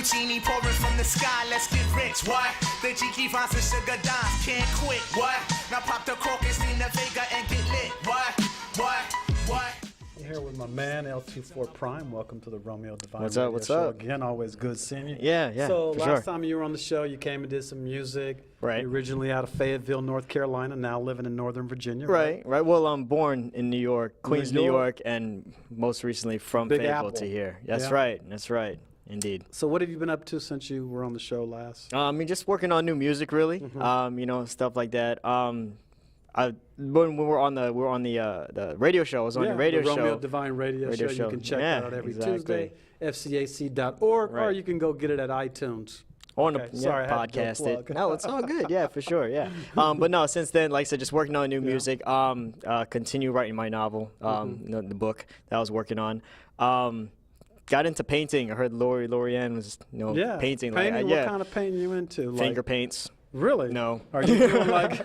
genie pouring from the sky, let's get rich. What? The G Vines and Sugar Dimes can't quit. What? Now pop the cork and Nina Vega and get lit. What? Here with my man L24 Prime. Welcome to the Romeo Devine What's up? Radio What's Show. up? Again, always good seeing you. Yeah. So for last sure. time you were on the show, you came and did some music. Right. You're originally out of Fayetteville, North Carolina, now living in Northern Virginia. Right. Well, I'm born in New York, Queens, New New York? York, and most recently from Big Fayetteville Apple. to here. That's Yeah. right. Indeed. So what have you been up to since you were on the show last? I mean, just working on new music, really. Stuff like that. When we were on the radio show, I was on the radio the show. Romeo Devine Radio show. You can check that out every Tuesday, fcac.org, or you can go get it at iTunes. On Okay, the sorry, I had to podcast go it. plug. No, it's all good. Yeah, for sure. Yeah. But no, since then, like I said, just working on new music. Continue writing my novel, the book that I was working on. Got into painting. I heard Lori Ann was painting. Painting. What kind of painting you into? Finger paints. Really? No. Are you doing like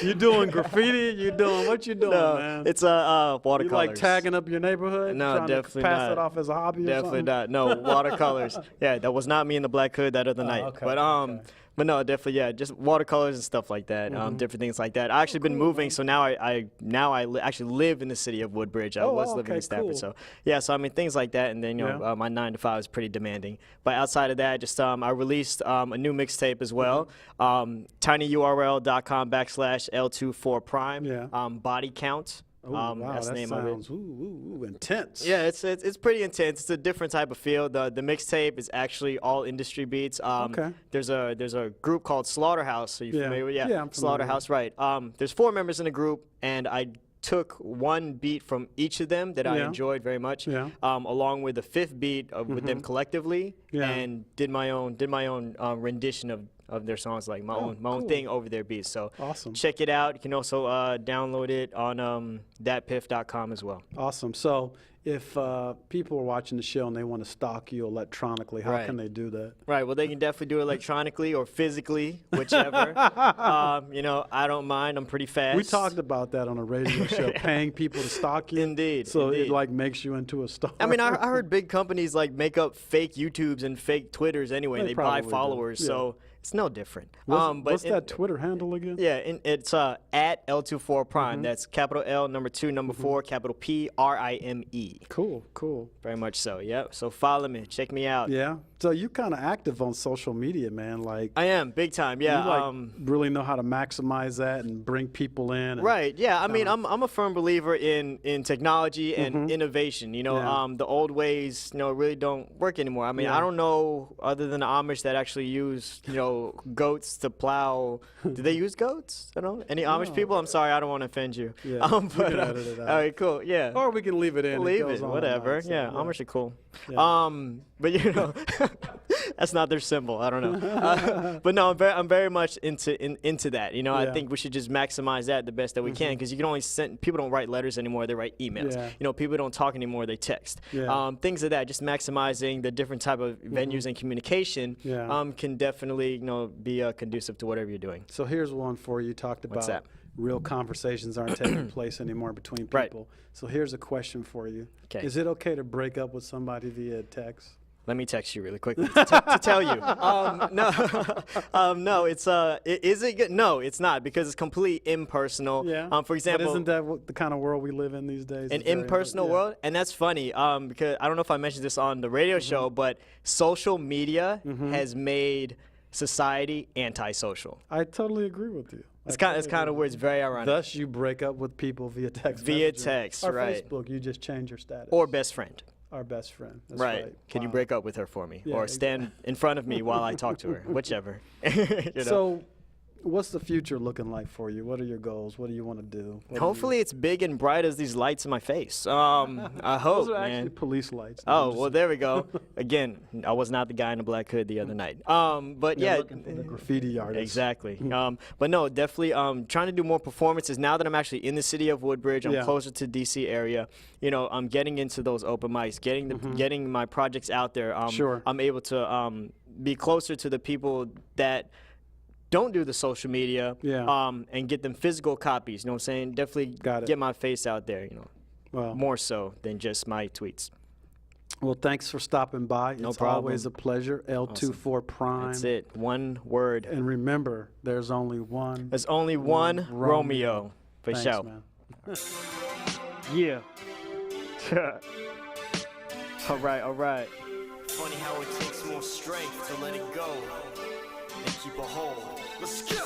you doing graffiti? You doing what you doing, No, man? it's watercolors. You like tagging up your neighborhood? No, trying definitely to pass not. it off as a hobby or Definitely something? not. No, watercolors. Yeah, that was not me in the black hood that other night. Okay, But no, definitely, just watercolors and stuff like that. Different things like that. I actually been moving, so now I actually live in the city of Woodbridge. I was living in Stafford, cool. so I mean things like that. And then my 9 to 5 is pretty demanding. But outside of that, just I released a new mixtape as well. tinyurl.com/L24Prime. Yeah. Body count. Oh, wow, That's the that name of it. sounds intense. Yeah, it's pretty intense. It's a different type of feel. The mixtape is actually all industry beats. Okay. There's a group called Slaughterhouse. Are you familiar with? Yeah, I'm familiar. Slaughterhouse, right. There's 4 members in the group, and I took one beat from each of them that I enjoyed very much, along with the 5th beat with them collectively, and did my own rendition of their songs, like my own thing over their beats. So awesome. Check it out. You can also download it on thatpiff.com as well. Awesome. So if people are watching the show and they want to stalk you electronically, how can they do that? Right. Well, they can definitely do it electronically or physically, whichever. I don't mind. I'm pretty fast. We talked about that on a radio show, paying people to stalk you. Indeed. So indeed. it like makes you into a star. I mean, I heard big companies like make up fake YouTubes and fake Twitters anyway. They They buy probably do. followers, Yeah. so it's no different. What's that Twitter handle again? Yeah, it's at L24 Prime. That's capital L, number 2, number 4, capital PRIME. Cool. Very much so. Yep. So follow me, check me out. Yeah. So you kind of active on social media, man. Like I am big time. Yeah. You really know how to maximize that and bring people in. And Right. Yeah. I mean, I'm a firm believer in technology and innovation. The old ways, really don't work anymore. I mean, I don't know other than the Amish that actually use, goats to plow. Do they use goats? I don't know. Any Amish people? I'm sorry, I don't want to offend you. Yeah. But, we can edit it out. all right, cool. Yeah. Or we can leave it in. Leave goes it, on whatever. and on, so, Yeah, Amish are cool. Yeah. But that's not their symbol. I don't know. But no, I'm very much into that. I think we should just maximize that the best that we can, because you can only send. People don't write letters anymore; they write emails. Yeah. People don't talk anymore; they text. Yeah. Things like that. Just maximizing the different type of venues and communication. Can definitely be conducive to whatever you're doing. So here's one for you. You talked about What's that? real conversations aren't taking place anymore between people. Right. So here's a question for you. Okay. Is it okay to break up with somebody via text? Let me text you really quickly to tell you. No, it's is it good? No, it's not, because it's completely impersonal. Yeah. For example, but isn't that the kind of world we live in these days? an It's very impersonal world? And that's funny, because I don't know if I mentioned this on the radio show, but social media has made society antisocial. I totally agree with you. It's kind of weird. It's very ironic. Thus, you break up with people via text. Via messaging. text, or right. Facebook, you just change your status. Or best friend. Our best friend. That's Right. Can you Wow. break up with her for me? Yeah, or stand in front of me while I talk to her? Whichever. So, what's the future looking like for you? What are your goals? What do you want to do? Hopefully it's big and bright as these lights in my face. I hope, Those are man. actually police lights. Oh, well, there we go. Again, I was not the guy in the black hood the other night. But You're yeah. looking for the graffiti artist. Exactly. But no, definitely trying to do more performances now that I'm actually in the city of Woodbridge. I'm closer to DC area. I'm getting into those open mics, getting my projects out there. Sure. I'm able to be closer to the people that don't do the social media, and get them physical copies. You know what I'm saying? Definitely Got it. get my face out there, Well, more so than just my tweets. Well, thanks for stopping by. No it's problem. always a pleasure. L24 Prime. That's it. One word. And remember, there's only one. There's only one Romeo. For Thanks, sure. man. Yeah. All right. Funny how it takes more strength to let it go and keep a hold. Let's go.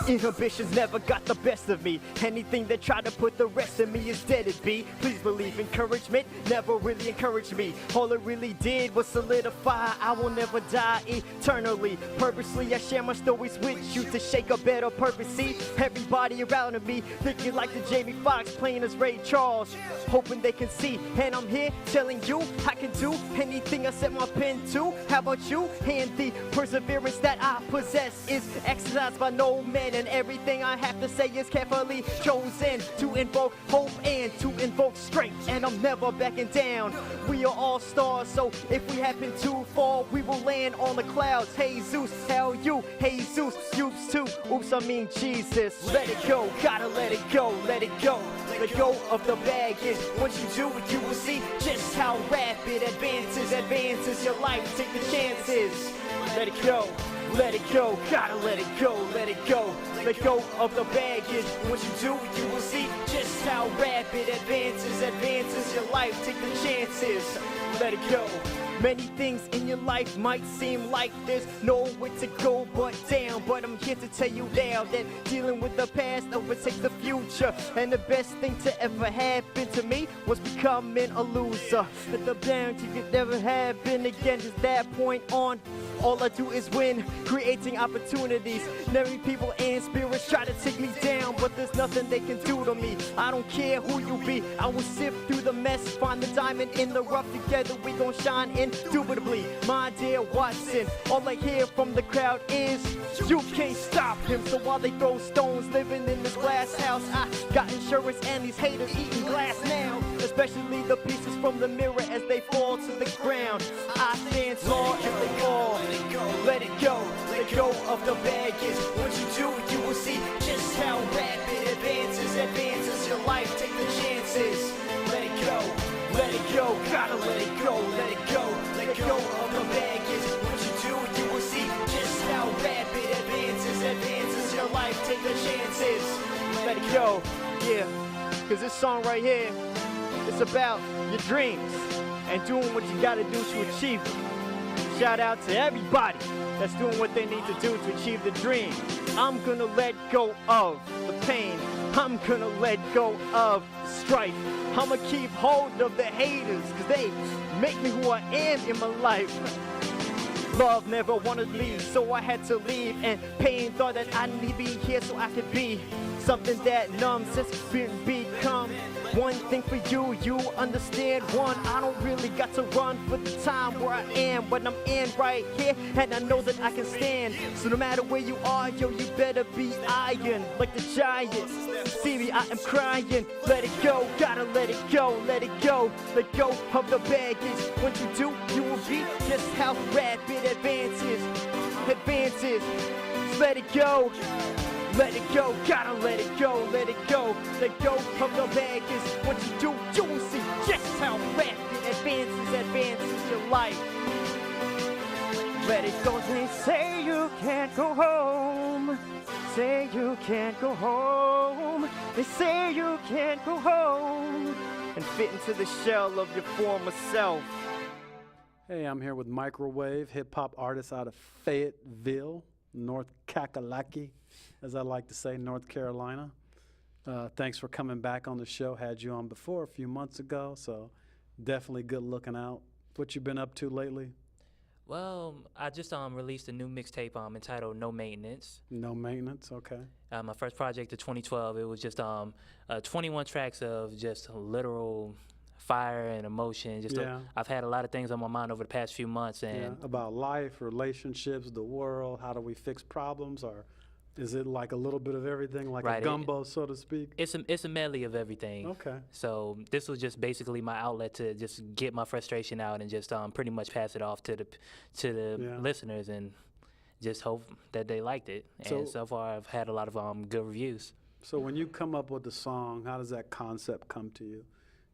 Inhibitions never got the best of me. Anything that tried to put the rest of me is dead at be. Please believe encouragement never really encouraged me. All it really did was solidify I will never die eternally. Purposely I share my stories with you to shake a better purpose. See everybody around me thinking like the Jamie Foxx playing as Ray Charles, hoping they can see. And I'm here telling you I can do anything I set my pen to. How about you? And the perseverance that I possess is exercised by no man. And everything I have to say is carefully chosen to invoke hope and to invoke strength. And I'm never backing down. We are all stars, so if we happen to fall, we will land on the clouds. Hey Zeus, hell you, hey Zeus, used to. Oops, I mean Jesus. Let it go, gotta let it go, let it go. Let go of the baggage. Once you do it, you will see just how rapid advances your life. Take the chances. Let it go. Let it go, gotta let it go, let it go. Let go of the baggage. Once you do it, you will see just how rapid advances your life. Take the chances, let it go. Many things in your life might seem like there's nowhere to go but down. But I'm here to tell you now that dealing with the past overtakes the future. And the best thing to ever happen to me was becoming a loser. But the bounty could never happen again. From that point on, all I do is win, creating opportunities. Many people and spirits try to take me down, but there's nothing they can do to me. I don't care who you be, I will sift through the mess, find the diamond in the rough. Together we gon' shine indubitably. My dear Watson, all I hear from the crowd is, you can't stop him. So while they throw stones, living in this glass house, I got insurance and these haters eating glass now. Especially the pieces from the mirror as they fall to the ground. I stand tall as they fall. Let it go of the baggage. Once you do it, you will see just how rapid advances your life. Take the chances. Let it go, gotta let it go. Let go of the baggage. Once you do it, you will see just how rapid advances your life. Take the chances. Let it go, yeah. Cause this song right here, it's about your dreams and doing what you gotta do to achieve them. Shout out to everybody that's doing what they need to do to achieve the dream. I'm gonna let go of the pain. I'm gonna let go of the strife. I'ma keep hold of the haters, cause they make me who I am in my life. Love never wanted me, so I had to leave. And pain thought that I need to be here so I could be something that numbs has been become. One thing for you, you understand. One, I don't really got to run for the time where I am, but I'm in right here, and I know that I can stand. So no matter where you are, yo, you better be iron like the giants. See me, I am crying. Let it go, gotta let it go, let it go. Let go of the baggage. Once you do, you will be just how rapid advances. So let it go. Let it go, gotta let it go, let it go. Let go of the baggage. Once you do, you will see just how rapid advances your life. Let it go. They say you can't go home. Say you can't go home. They say you can't go home and fit into the shell of your former self. Hey, I'm here with Microwave, hip-hop artist out of Fayetteville, North Kakalaki, as I like to say, North Carolina. Thanks for coming back on the show. Had you on before a few months ago, so definitely good looking out. What you been up to lately? Well, I just released a new mixtape entitled No Maintenance. No Maintenance, okay. My first project of 2012, it was just 21 tracks of just literal fire and emotion. I've had a lot of things on my mind over the past few months. And about life, relationships, the world, how do we fix problems, or is it like a little bit of everything, like a gumbo, so to speak? It's a medley of everything. Okay. So this was just basically my outlet to just get my frustration out and just pretty much pass it off to the listeners and just hope that they liked it. And so far, I've had a lot of good reviews. So when you come up with the song, how does that concept come to you?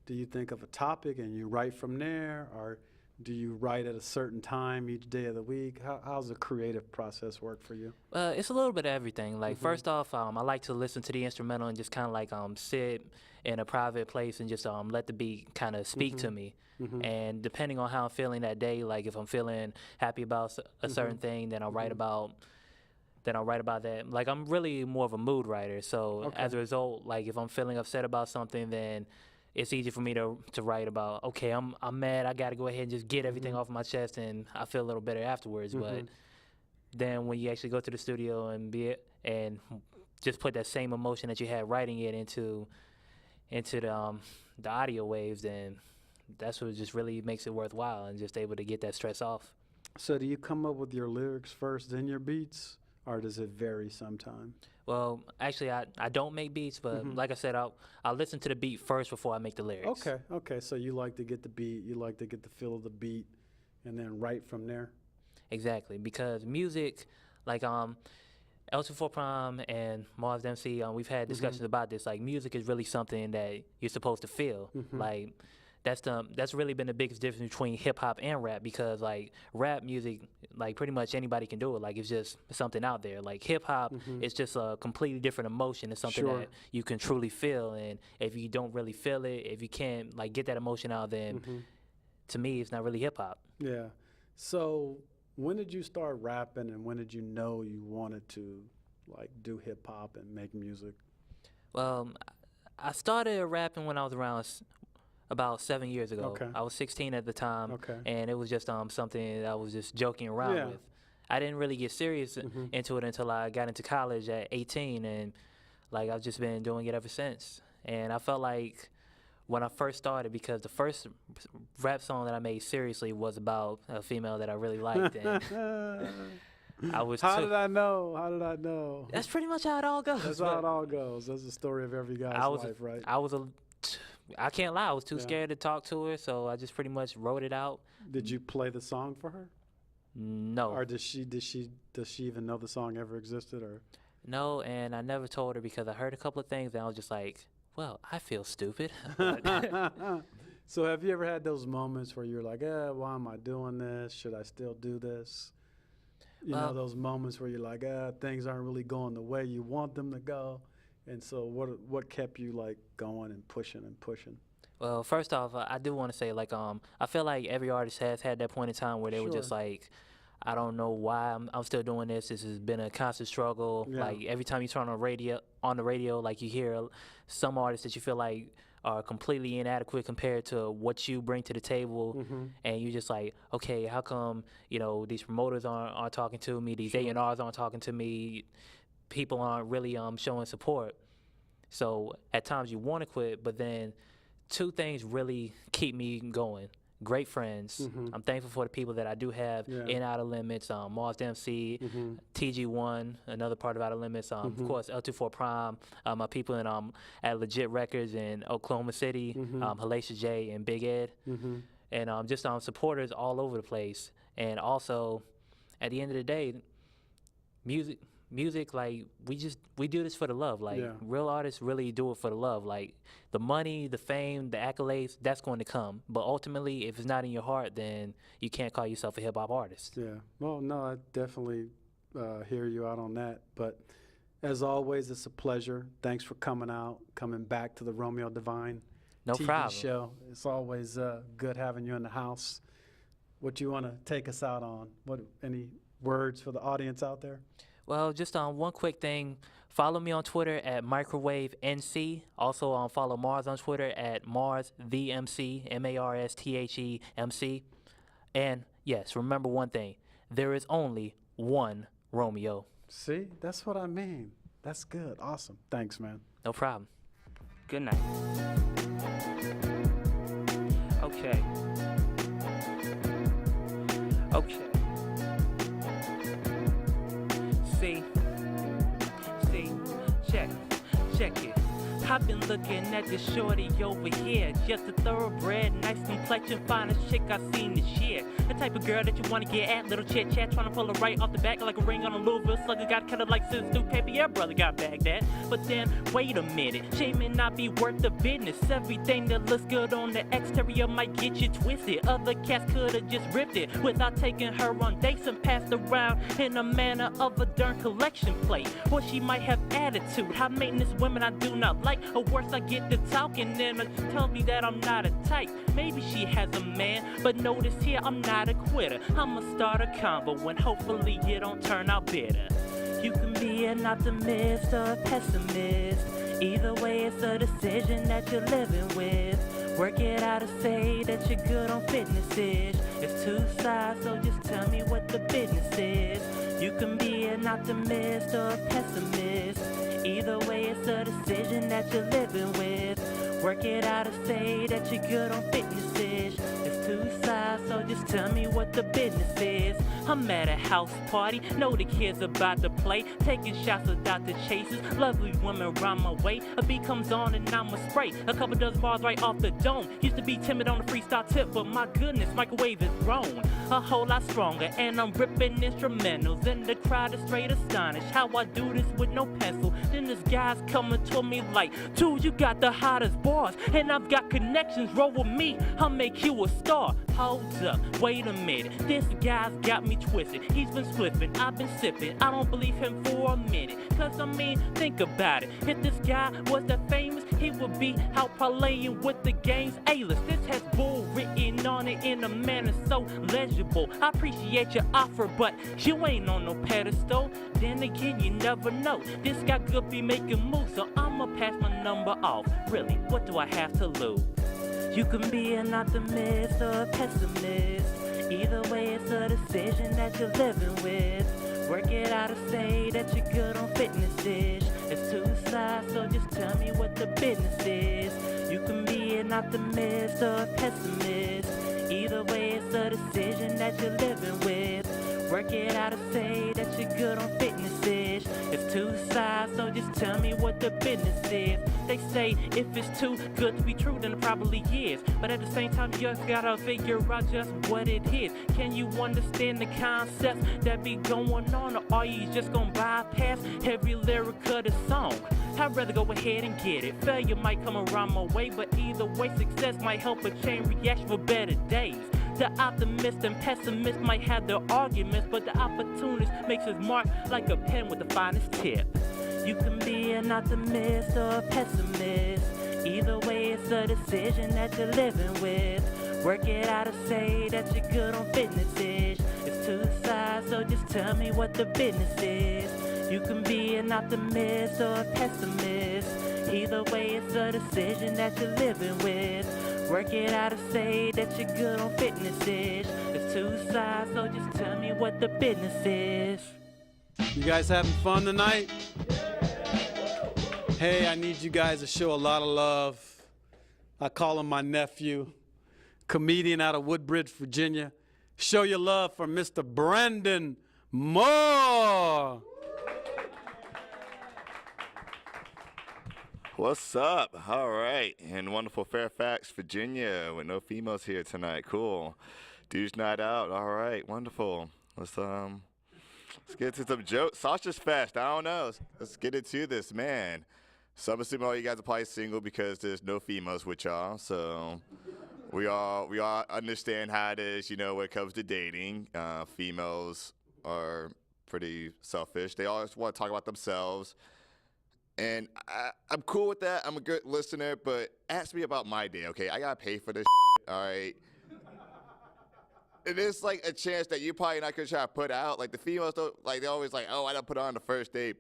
Do you think of a topic and you write from there, or Do you write at a certain time each day of the week? How's the creative process work for you? It's a little bit of everything. Like first off, I like to listen to the instrumental and just kind of like sit in a private place and just let the beat kind of speak to me. And depending on how I'm feeling that day, like if I'm feeling happy about a certain thing, then I'll write about. Then I'll write about that. Like I'm really more of a mood writer, so as a result, like if I'm feeling upset about something, then it's easy for me to write about, okay, I'm mad, I got to go ahead and just get everything off my chest, and I feel a little better afterwards. But then when you actually go to the studio and just put that same emotion that you had writing it into the audio waves, then that's what just really makes it worthwhile and just able to get that stress off. So do you come up with your lyrics first, then your beats, or does it vary sometime? Well, actually, I don't make beats, but like I said, I'll listen to the beat first before I make the lyrics. Okay. So you like to get the beat, you like to get the feel of the beat, and then write from there? Exactly, because music, like L24 Prime and Mars MC, we've had discussions about this. Like, music is really something that you're supposed to feel. Like, that's really been the biggest difference between hip hop and rap, because like rap music, like pretty much anybody can do it. Like it's just something out there. Like hip hop, it's just a completely different emotion. It's something that you can truly feel, and if you don't really feel it, if you can't like get that emotion out, then to me, it's not really hip hop. Yeah. So when did you start rapping, and when did you know you wanted to like do hip hop and make music? Well, I started rapping when I was around about 7 years ago. I was 16 at the time, and it was just something that I was just joking around with. I didn't really get serious into it until I got into college at 18, and like I've just been doing it ever since. And I felt like when I first started, because the first rap song that I made seriously was about a female that I really liked, and I was. How did I know? That's pretty much how it all goes. That's how it all goes. That's the story of every guy's life, right? I can't lie, I was too scared to talk to her, so I just pretty much wrote it out. Did you play the song for her? No. Or does she even know the song ever existed, or? No, and I never told her because I heard a couple of things and I was just like, well, I feel stupid. So have you ever had those moments where you're like, why am I doing this? Should I still do this? You know, those moments where you're like, things aren't really going the way you want them to go. And so what kept you like going and pushing and pushing? Well, first off, I do want to say, like, I feel like every artist has had that point in time where they were just like, I don't know why I'm still doing this. This has been a constant struggle. Like every time you turn on the radio, like you hear some artists that you feel like are completely inadequate compared to what you bring to the table, and you just like, okay, how come these promoters aren't talking to me, these A&Rs aren't talking to me, people aren't really showing support. So at times you want to quit, but then two things really keep me going. Great friends. I'm thankful for the people that I do have in Outer Limits, Mars MC, TG1, another part of Outer Limits, of course, L24 Prime, my people at Legit Records in Oklahoma City, Hellacious J and Big Ed, and just supporters all over the place. And also, at the end of the day, music, like we do this for the love. Like real artists really do it for the love. Like the money, the fame, the accolades, that's going to come. But ultimately, if it's not in your heart, then you can't call yourself a hip hop artist. Yeah. Well, no, I definitely hear you out on that. But as always, it's a pleasure. Thanks for coming back to the Romeo Devine TV show. It's always good having you in the house. What you want to take us out on? Any words for the audience out there? Well, just one quick thing. Follow me on Twitter at MicrowaveNC. Also, follow Mars on Twitter at MarsTheMC, MarsTheMC. And yes, remember one thing: there is only one Romeo. See, that's what I mean. That's good. Awesome. Thanks, man. No problem. Good night. Okay. See, check it. I've been looking at this shorty over here. Just a thoroughbred, nice complexion, finest chick I seen this year. The type of girl that you wanna get at, little chit chat, trying to pull her right off the back like a ring on a Louisville slugger. Got kinda like Sis through paper, yeah, brother got bagged at. But then, wait a minute, she may not be worth the business. Everything that looks good on the exterior might get you twisted. Other cats could've just ripped it without taking her on dates and passed around in a manner of a darn collection plate. Or she might have attitude, high maintenance women I do not like. Or worse, I get to talking and she tells me that I'm not a type. Maybe she has a man, but notice here I'm not a quitter. I'ma start a convo and hopefully it don't turn out bitter. You can be an optimist or a pessimist. Either way, it's a decision that you're living with. Work it out or say that you're good on fitness-ish. It's two sides, so just tell me what the business is. You can be an optimist or a pessimist. Either way, it's a decision that you're living with. Work it out or say that you're good on fitness-ish. It's two sides, so just tell me what the business is. I'm at a house party, know the kids about to play. Taking shots without the chasers, lovely women round my way. A beat comes on and I'ma spray a couple dozen bars right off the dome. Used to be timid on the freestyle tip, but my goodness, microwave is grown a whole lot stronger. And I'm ripping instrumentals, and the crowd is straight astonished how I do this with no pencil. Then this guy's coming to me like, dude, you got the hottest bars, and I've got connections, roll with me, I'll make you a star. Hold up, wait a minute, this guy's got me twisted. He's been slipping, I've been sipping, I don't believe him for a minute. Cause I mean, think about it, if this guy was that famous, he would be out parlaying with the game's A-list. This has bull written on it in a manner so legible. I appreciate your offer, but you ain't on no pedestal. Then again, you never know, this guy could be making moves, so I'ma pass my number off. Really, what do I have to lose? You can be an optimist or a pessimist. Either way, it's a decision that you're living with. Work it out or say that you're good on fitness-ish. It's two sides, so just tell me what the business is. You can be an optimist or a pessimist. Either way, it's a decision that you're living with. Work it out or say that you're good on fitness-ish. It's two sides, so just tell me what the business is. They say if it's too good to be true, then it probably is. But at the same time, you just gotta figure out just what it is. Can you understand the concepts that be going on, or are you just gonna bypass every lyric of the song? I'd rather go ahead and get it. Failure might come around my way, but either way, success might help a chain reaction for better days. The optimist and pessimist might have their arguments, but the opportunist makes his mark like a pen with the finest tip. You can be an optimist or a pessimist. Either way, it's a decision that you're living with. Work it out or say that you're good on fitness-ish. It's two sides, so just tell me what the business is. You can be an optimist or a pessimist. Either way, it's a decision that you're living with. Work it out or say that you're good on fitness-ish. It's two sides, so just tell me what the business is. You guys having fun tonight? Hey, I need you guys to show a lot of love. I call him my nephew, comedian out of Woodbridge, Virginia. Show your love for Mr. Brandon Moore. What's up? All right. In wonderful Fairfax, Virginia, with no females here tonight. Cool. Dude's night out. All right. Wonderful. Let's get to some jokes. Sausage Fest. I don't know. Let's get into this, man. So I'm assuming all you guys are probably single because there's no females with y'all. So we all understand how it is, you know, when it comes to dating. Females are pretty selfish. They always want to talk about themselves. And I'm cool with that. I'm a good listener, but ask me about my day, okay? I got to pay for this shit, all right? And it's like a chance that you're probably not going to try to put out. Like the females, don't, like they're always like, oh, I don't put on the first date,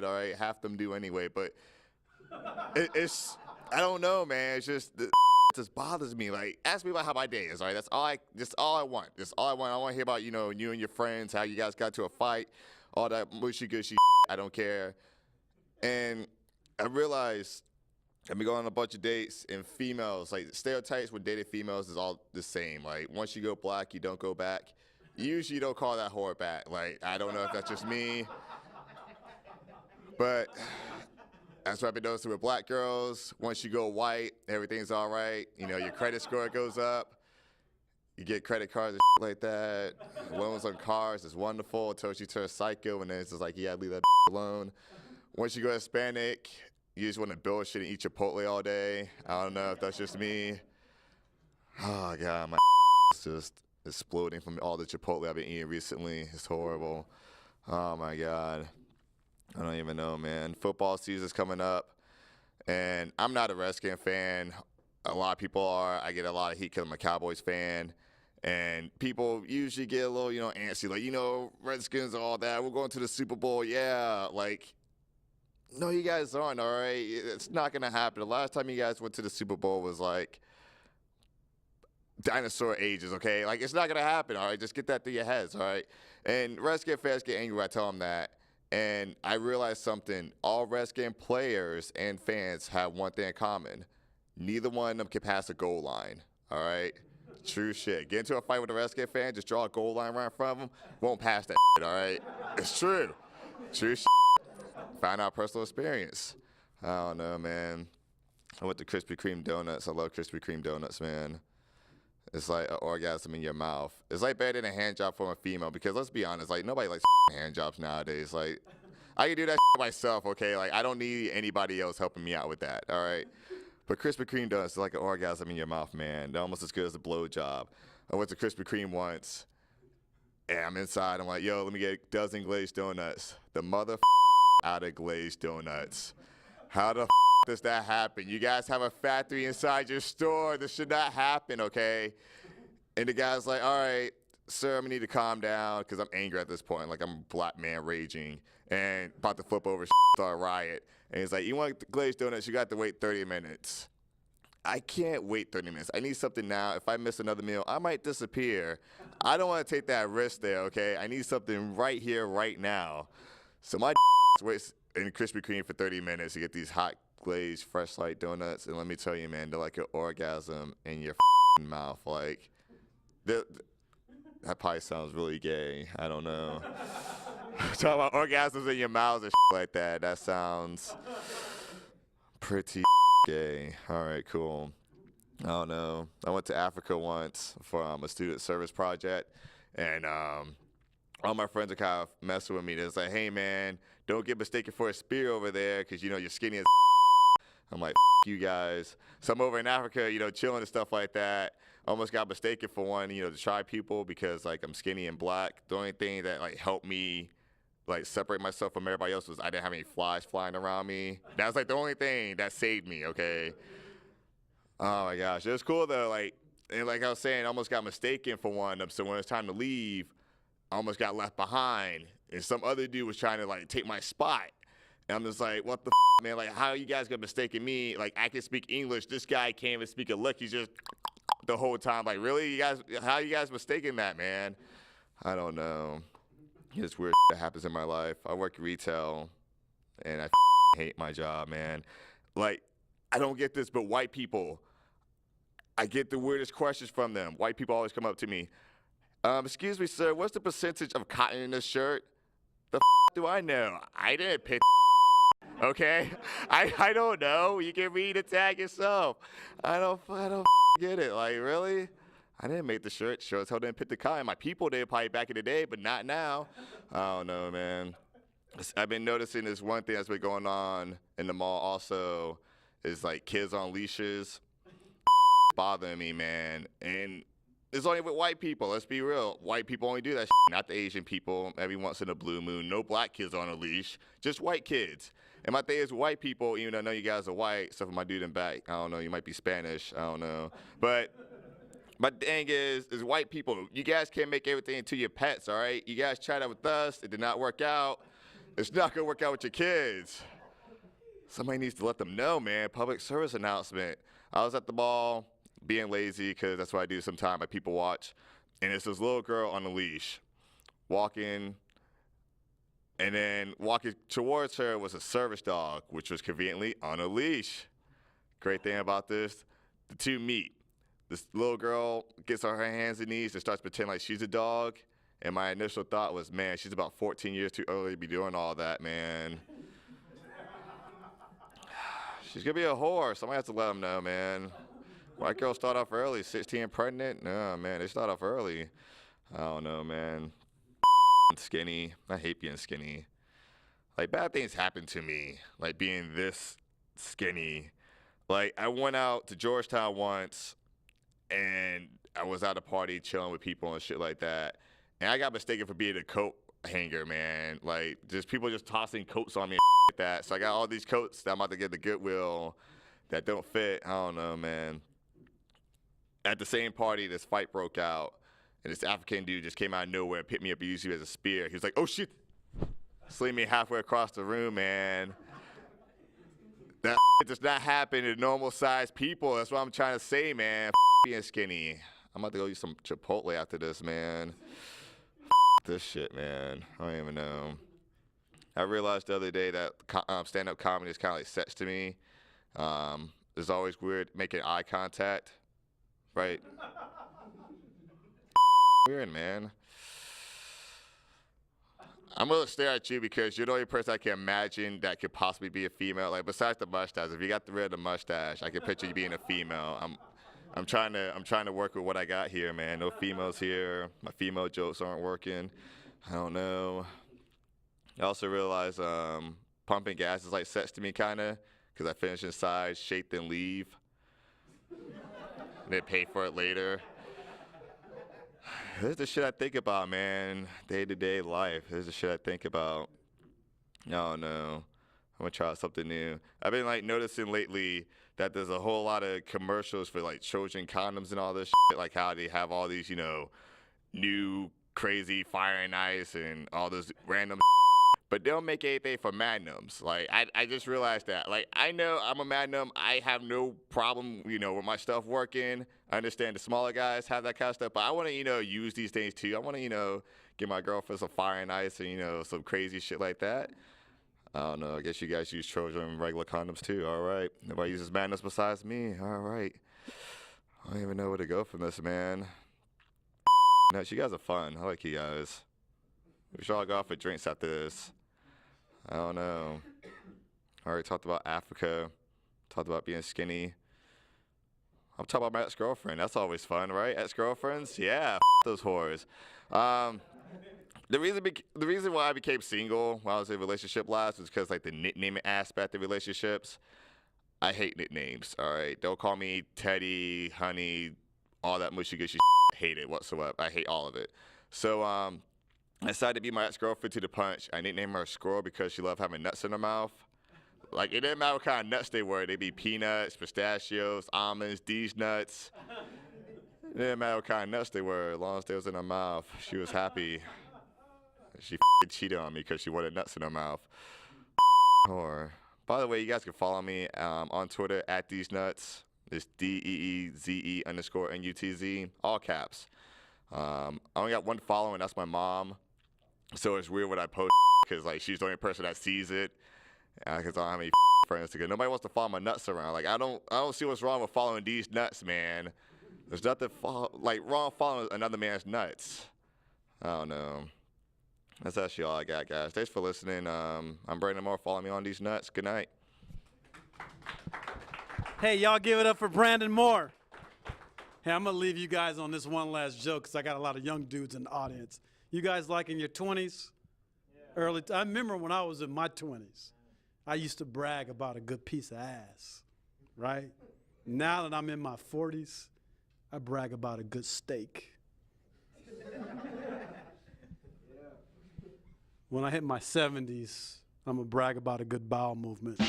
all right? Half them do anyway, but it's, I don't know, man. It's just, it just bothers me. Like, ask me about how my day is, all right? That's all I want. That's all I want. I want to hear about, you know, you and your friends, how you guys got to a fight, all that mushy-gushy I don't care. And I realized I've been going on a bunch of dates, and females, like stereotypes with dating females is all the same. Like, once you go black, you don't go back. Usually you don't call that whore back. Like, I don't know if that's just me. But That's what I've been noticing with black girls. Once you go white, everything's all right. You know, your credit score goes up. You get credit cards and like that. Loans on cars is wonderful until you turn psycho, and then it's just like, yeah, leave that alone. Once you go Hispanic, you just want to bullshit and eat Chipotle all day. I don't know if that's just me. Oh, God, my is just exploding from all the Chipotle I've been eating recently. It's horrible. Oh, my God. I don't even know, man. Football season's coming up, and I'm not a Redskins fan. A lot of people are. I get a lot of heat because I'm a Cowboys fan. And people usually get a little, antsy. Like, Redskins and all that. We're going to the Super Bowl. Yeah. Like, no, you guys aren't, all right? It's not going to happen. The last time you guys went to the Super Bowl was, like, dinosaur ages, okay? Like, it's not going to happen, all right? Just get that through your heads, all right? And Redskins fans get angry when I tell them that. And I realized something. All Redskins players and fans have one thing in common. Neither one of them can pass a goal line, all right? True shit. Get into a fight with a Redskins fan, just draw a goal line right in front of them, won't pass that shit, all right? It's true. True shit. Find out personal experience. I don't know, man. I went to Krispy Kreme donuts. I love Krispy Kreme donuts, man. It's like an orgasm in your mouth. It's like better than a hand job from a female because let's be honest, like nobody likes hand jobs nowadays. Like I can do that myself, okay? Like I don't need anybody else helping me out with that, all right? But Krispy Kreme donuts is like an orgasm in your mouth, man. They're almost as good as a blowjob. I went to Krispy Kreme once, and I'm inside. I'm like, yo, let me get a dozen glazed donuts. The mother out of glazed donuts. How the does that happen? You guys have a factory inside your store. This should not happen, okay? And the guy's like, all right, sir, I'm going to need to calm down because I'm angry at this point. Like, I'm a black man raging and about to flip over, start a riot. And he's like, you want glazed donuts? You got to wait 30 minutes. I can't wait 30 minutes. I need something now. If I miss another meal, I might disappear. I don't want to take that risk there, okay? I need something right here, right now. So my waits in Krispy Kreme for 30 minutes to get these hot glazed fresh light donuts. And let me tell you, man, they're like an orgasm in your mouth. Like, that probably sounds really gay. I don't know. Talking about orgasms in your mouths and like that. That sounds pretty gay. All right, cool. I don't know. I went to Africa once for a student service project, and all my friends are kind of messing with me. They're like, hey, man, don't get mistaken for a spear over there because, you're skinny as I'm like, you guys. So I'm over in Africa, chilling and stuff like that. Almost got mistaken for one, to try people because, like, I'm skinny and black. The only thing that, like, helped me, like, separate myself from everybody else was I didn't have any flies flying around me. That was, like, the only thing that saved me, okay? Oh, my gosh. It was cool, though. And like I was saying, I almost got mistaken for one of them. So when it was time to leave, I almost got left behind. And some other dude was trying to, like, take my spot. And I'm just like, what the man? Like, how are you guys gonna mistaken me? Like, I can speak English. This guy can't even speak a lick. He's just the whole time. Like, really? You guys, how are you guys mistaken that, man? I don't know. It's weird that happens in my life. I work retail, and I hate my job, man. Like, I don't get this, but white people, I get the weirdest questions from them. White people always come up to me. Excuse me, sir, what's the percentage of cotton in this shirt? The do I know? I didn't pick okay? I don't know. You can read the tag yourself. I don't get it. Like, really? I didn't make the shirt. Sure as hell didn't pick the cotton. My people did probably back in the day, but not now. I don't know, man. I've been noticing this one thing that's been going on in the mall also is, like, kids on leashes. Bothering me, man. And it's only with white people. Let's be real. White people only do that shit, not the Asian people. Every once in a blue moon. No black kids on a leash. Just white kids. And my thing is white people, even though I know you guys are white, except for my dude in back. I don't know. You might be Spanish. I don't know. But my thing is white people, you guys can't make everything into your pets, all right? You guys tried that with us. It did not work out. It's not going to work out with your kids. Somebody needs to let them know, man. Public service announcement. I was at the mall being lazy because that's what I do sometimes. I people watch. And it's this little girl on a leash walking. And then walking towards her was a service dog, which was conveniently on a leash. Great thing about this, the two meet. This little girl gets on her hands and knees and starts pretending like she's a dog. And my initial thought was, man, she's about 14 years too early to be doing all that, man. She's gonna be a whore. Somebody has to let them know, man. White girls start off early, 16 and pregnant. No, man, they start off early. I don't know, man. Skinny. I hate being skinny. Like, bad things happen to me, like being this skinny. Like, I went out to Georgetown once, and I was at a party chilling with people and shit like that, and I got mistaken for being a coat hanger, man. Like, just people just tossing coats on me and like that. So I got all these coats that I'm about to get the Goodwill that don't fit. I don't know, man. At the same party, this fight broke out, and this African dude just came out of nowhere and picked me up and used me as a spear. He was like, oh, shit. Sling me halfway across the room, man. That does not happen to normal-sized people. That's what I'm trying to say, man. Being skinny. I'm about to go eat some Chipotle after this, man. This shit, man. I don't even know. I realized the other day that stand-up comedy is kind of like sex to me. It's always weird making eye contact, right? Weird, man. I'm going to stare at you because you're the only person I can imagine that could possibly be a female. Like, besides the mustache, if you got rid of the mustache, I can picture you being a female. I'm trying to work with what I got here, man. No females here. My female jokes aren't working. I don't know. I also realize pumping gas is like sex to me, kind of, because I finish inside, shake, then leave. And then pay for it later. This is the shit I think about, man. Day-to-day life. This is the shit I think about. No, I'm gonna try something new. I've been like noticing lately that there's a whole lot of commercials for like Trojan condoms and all this shit, like how they have all these, new crazy fire and ice and all this random but they don't make anything for magnums. Like, I just realized that. Like, I know I'm a magnum. I have no problem, with my stuff working. I understand the smaller guys have that kind of stuff, but I want to, use these things too. I want to, give my girlfriend some fire and ice and, some crazy shit like that. I don't know. I guess you guys use Trojan regular condoms too. All right. Nobody uses magnums besides me. All right. I don't even know where to go from this, man. No, you guys are fun. I like you guys. We should all go out for drinks after this. I don't know. I already talked about Africa. Talked about being skinny. I'm talking about my ex-girlfriend. That's always fun, right? Ex-girlfriends? Yeah, those whores. The reason why I became single when I was in a relationship last was because, like, the nickname aspect of relationships. I hate nicknames, all right? Don't call me Teddy, honey, all that mushy-gushy I hate it whatsoever. I hate all of it. So, I decided to be my ex-girlfriend to the punch. I nicknamed her Squirrel because she loved having nuts in her mouth. Like, it didn't matter what kind of nuts they were. They'd be peanuts, pistachios, almonds, these nuts. It didn't matter what kind of nuts they were. As long as they was in her mouth, she was happy. She cheated on me because she wanted nuts in her mouth. Or, by the way, you guys can follow me on Twitter at these nuts. It's DEEZE_NUTZ, all caps. I only got one follower, and that's my mom. So it's weird when I post because, like, she's the only person that sees it. Because I don't have any friends to go. Nobody wants to follow my nuts around. Like, I don't see what's wrong with following these nuts, man. There's nothing wrong following another man's nuts. I don't know. That's actually all I got, guys. Thanks for listening. I'm Brandon Moore. Follow me on these nuts. Good night. Hey, y'all give it up for Brandon Moore. Hey, I'm going to leave you guys on this one last joke because I got a lot of young dudes in the audience. You guys like in your 20s? Yeah. I remember when I was in my 20s, I used to brag about a good piece of ass, right? Now that I'm in my 40s, I brag about a good steak. When I hit my 70s, I'm going to brag about a good bowel movement.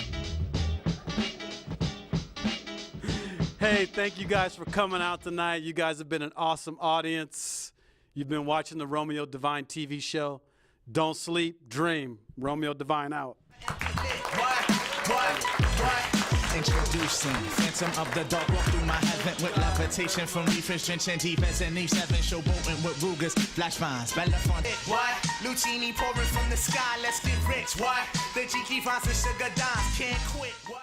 Hey, thank you guys for coming out tonight. You guys have been an awesome audience. You've been watching the Romeo Devine TV show. Don't sleep, dream. Romeo Devine out. Introducing Phantom of the Dark, walk through my heaven with levitation from leafage drenching defense and E7 showboating with Rugas, flash vines, Belafonte. What? Lucini pouring from the sky, let's get rich. What? The G key finds the sugar dimes, can't quit. What?